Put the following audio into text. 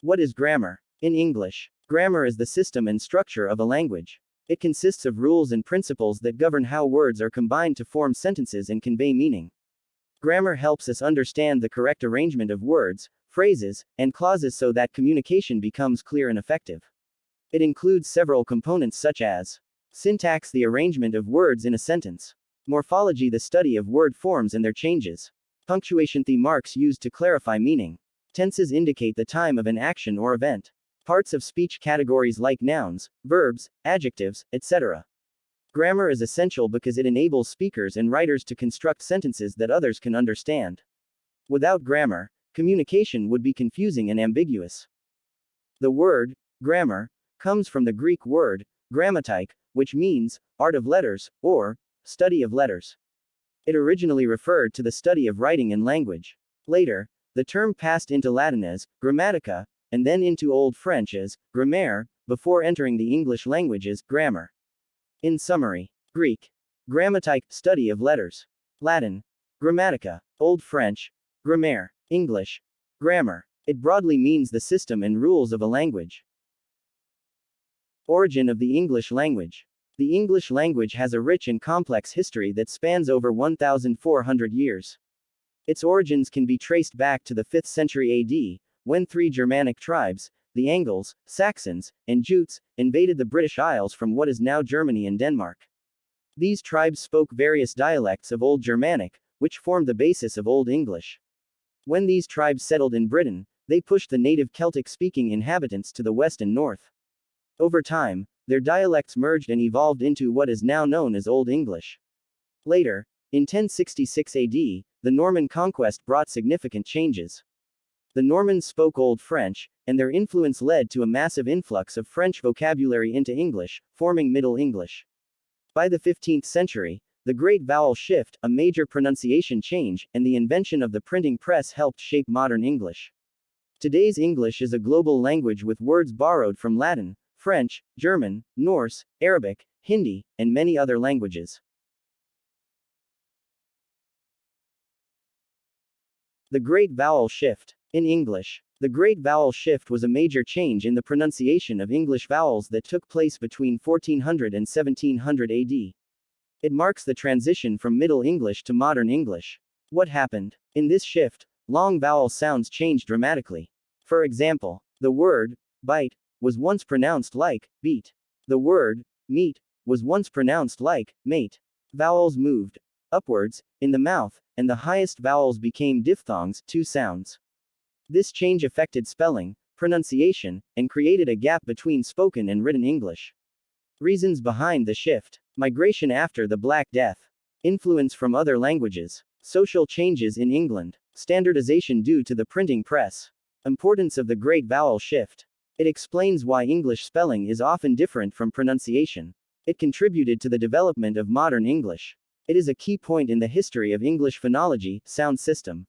What is grammar? In English, grammar is the system and structure of a language. It consists of rules and principles that govern how words are combined to form sentences and convey meaning. Grammar helps us understand the correct arrangement of words, phrases, and clauses so that communication becomes clear and effective. It includes several components such as syntax, the arrangement of words in a sentence; morphology, the study of word forms and their changes; punctuation, the marks used to clarify meaning; tenses indicate the time of an action or event; parts of speech, categories like nouns, verbs, adjectives, etc. Grammar is essential because it enables speakers and writers to construct sentences that others can understand. Without grammar, communication would be confusing and ambiguous. The word grammar comes from the Greek word grammatike, which means art of letters, or study of letters. It originally referred to the study of writing and language. Later, the term passed into Latin as grammatica, and then into Old French as grammaire, before entering the English language as grammar. In summary: Greek, grammatike, study of letters; Latin, grammatica; Old French, grammaire; English, grammar. It broadly means the system and rules of a language. Origin of the English language. The English language has a rich and complex history that spans over 1,400 years. Its origins can be traced back to the 5th century AD, when 3 Germanic tribes, the Angles, Saxons, and Jutes, invaded the British Isles from what is now Germany and Denmark. These tribes spoke various dialects of Old Germanic, which formed the basis of Old English. When these tribes settled in Britain, they pushed the native Celtic-speaking inhabitants to the west and north. Over time, their dialects merged and evolved into what is now known as Old English. Later, in 1066 AD, the Norman conquest brought significant changes. The Normans spoke Old French, and their influence led to a massive influx of French vocabulary into English, forming Middle English. By the 15th century, the Great Vowel Shift, a major pronunciation change, and the invention of the printing press helped shape modern English. Today's English is a global language with words borrowed from Latin, French, German, Norse, Arabic, Hindi, and many other languages. The Great Vowel Shift. In English, the Great Vowel Shift was a major change in the pronunciation of English vowels that took place between 1400 and 1700 AD. It marks the transition from Middle English to Modern English. What happened? In this shift, long vowel sounds changed dramatically. For example, the word bite was once pronounced like beat. The word meat was once pronounced like mate. Vowels moved upwards in the mouth, and the highest vowels became diphthongs, 2 sounds. This change affected spelling, pronunciation, and created a gap between spoken and written English. Reasons behind the shift: migration after the Black Death, influence from other languages, social changes in England, standardization due to the printing press. Importance of the Great Vowel Shift. It explains why English spelling is often different from pronunciation. It contributed to the development of modern English. It is a key point in the history of English phonology, sound system.